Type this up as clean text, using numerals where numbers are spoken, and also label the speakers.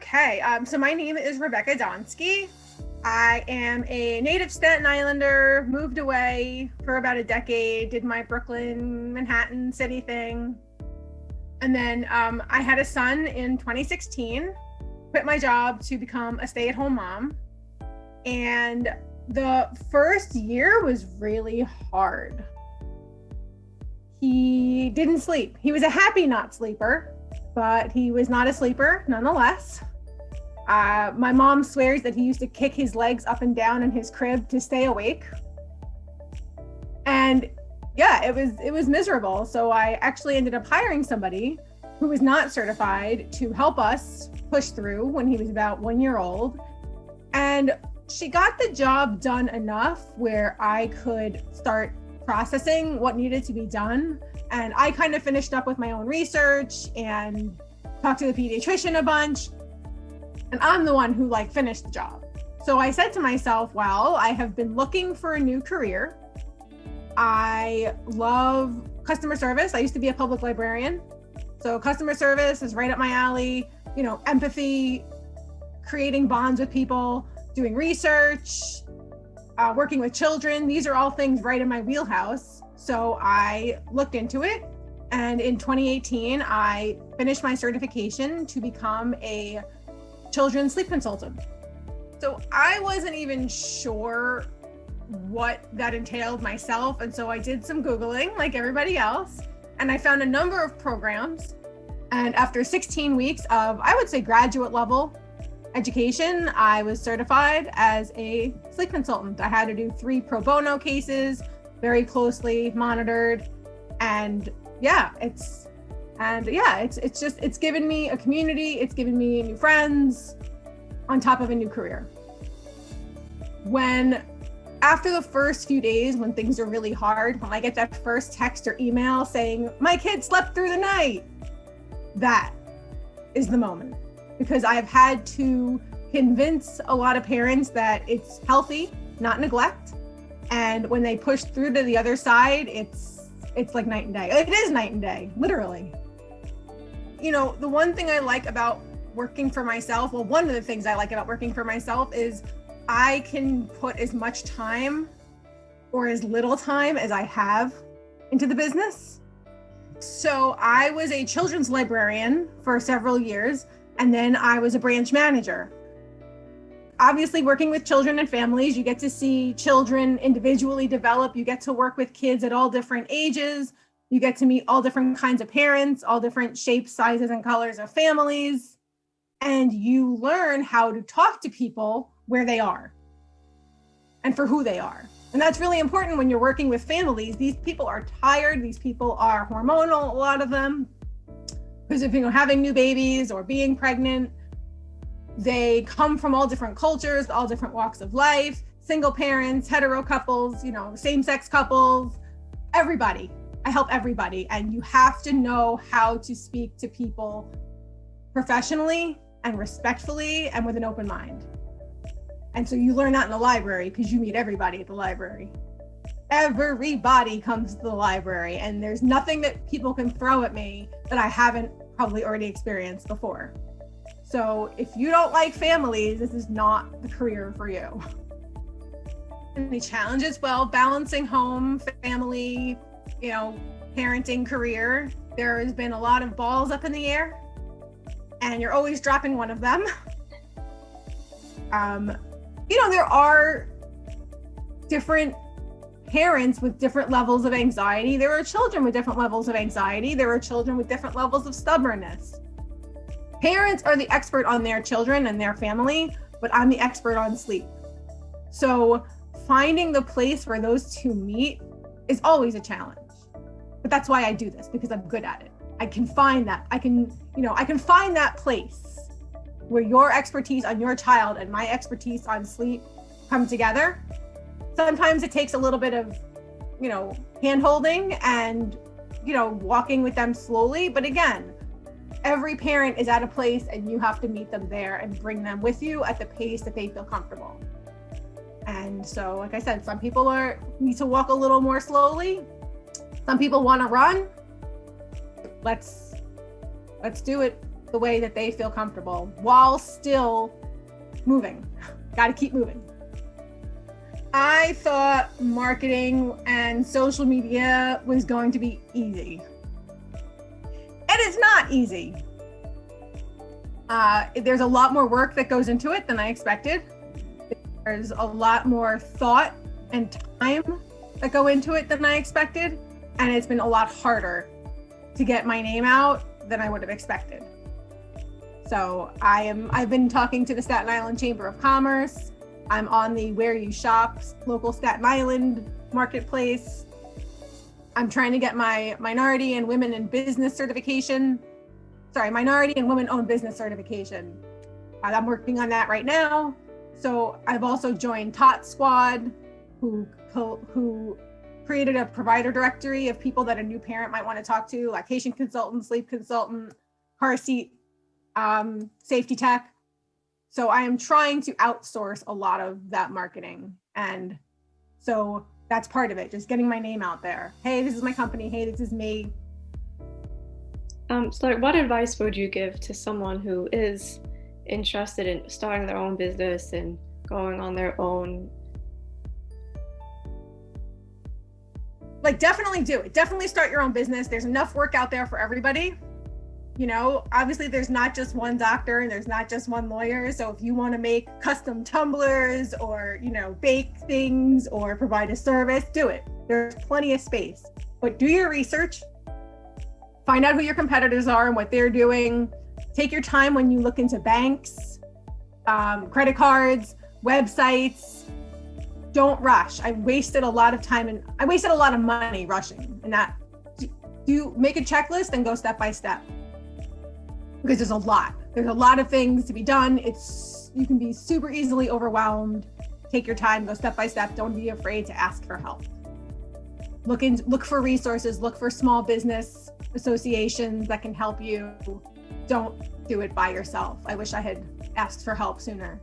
Speaker 1: Okay, so my name is Rebecca Donsky. I am a native Staten Islander, moved away for about a decade, did my Brooklyn, Manhattan city thing. And then I had a son in 2016, quit my job to become a stay-at-home mom. And the first year was really hard. He didn't sleep. He was a happy not sleeper, but he was not a sleeper nonetheless. My mom swears that he used to kick his legs up and down in his crib to stay awake. And yeah, it was miserable. So I actually ended up hiring somebody who was not certified to help us push through when he was about 1 year old. And she got the job done enough where I could start processing what needed to be done. And I kind of finished up with my own research and talked to the pediatrician a bunch. And I'm the one who finished the job. So I said to myself, well, I have been looking for a new career. I love customer service. I used to be a public librarian. So customer service is right up my alley, empathy, creating bonds with people, doing research, working with children. These are all things right in my wheelhouse. So I looked into it. And in 2018, I finished my certification to become a children's sleep consultant. So I wasn't even sure what that entailed myself. And so I did some Googling like everybody else. And I found a number of programs. And after 16 weeks of, I would say, graduate level education, I was certified as a sleep consultant. I had to do 3 pro bono cases, very closely monitored. And it's given me a community, it's given me new friends on top of a new career. After the first few days, when things are really hard, when I get that first text or email saying, my kid slept through the night, that is the moment. Because I've had to convince a lot of parents that it's healthy, not neglect. And when they push through to the other side, it's like night and day. It is night and day, literally. The one thing I like about working for myself, one of the things I like about working for myself is I can put as much time or as little time as I have into the business. So I was a children's librarian for several years, and then I was a branch manager. Obviously, working with children and families, you get to see children individually develop. You get to work with kids at all different ages. You get to meet all different kinds of parents, all different shapes, sizes, and colors of families. And you learn how to talk to people where they are and for who they are. And that's really important when you're working with families. These people are tired. These people are hormonal, a lot of them, because of having new babies or being pregnant. They come from all different cultures, all different walks of life, single parents, hetero couples, same-sex couples, everybody. I help everybody. And you have to know how to speak to people professionally and respectfully and with an open mind. And so you learn that in the library because you meet everybody at the library. Everybody comes to the library, and there's nothing that people can throw at me that I haven't probably already experienced before. So if you don't like families, this is not the career for you. Any challenges? Well, balancing home, family, parenting, career. There has been a lot of balls up in the air, and you're always dropping one of them. There are different parents with different levels of anxiety. There are children with different levels of anxiety. There are children with different levels of stubbornness. Parents are the expert on their children and their family, but I'm the expert on sleep. So finding the place where those two meet is always a challenge. But that's why I do this, because I'm good at it. I can find that. I can find that place where your expertise on your child and my expertise on sleep come together. Sometimes it takes a little bit of, hand-holding and, walking with them slowly. But again, every parent is at a place and you have to meet them there and bring them with you at the pace that they feel comfortable. And so, like I said, some people need to walk a little more slowly. Some people want to run. Let's do it. the way that they feel comfortable while still moving. Got to keep moving. I thought marketing and social media was going to be easy. It is not easy. There's a lot more work that goes into it than I expected. There's a lot more thought and time that go into it than I expected. And it's been a lot harder to get my name out than I would have expected. So I've been talking to the Staten Island Chamber of Commerce. I'm on the Where You Shop local Staten Island marketplace. I'm trying to get my minority and women in business certification. Minority and women-owned business certification. I'm working on that right now. So I've also joined Tot Squad, who created a provider directory of people that a new parent might want to talk to, lactation consultant, sleep consultant, car seat, safety tech. So I am trying to outsource a lot of that marketing. And so that's part of it, just getting my name out there. Hey, this is my company. Hey, this is me.
Speaker 2: So what advice would you give to someone who is interested in starting their own business and going on their own?
Speaker 1: Like, definitely do it. Definitely start your own business. There's enough work out there for everybody. You know, obviously there's not just one doctor and there's not just one lawyer. So if you want to make custom tumblers or, you know, bake things or provide a service, do it. There's plenty of space, but do your research. Find out who your competitors are and what they're doing. Take your time when you look into banks, credit cards, websites. Don't rush. I wasted a lot of time and I wasted a lot of money rushing. And that, do make a checklist and go step by step. Because there's a lot of things to be done. You can be super easily overwhelmed. Take your time, go step by step. Don't be afraid to ask for help. Look for resources, look for small business associations that can help you. Don't do it by yourself. I wish I had asked for help sooner.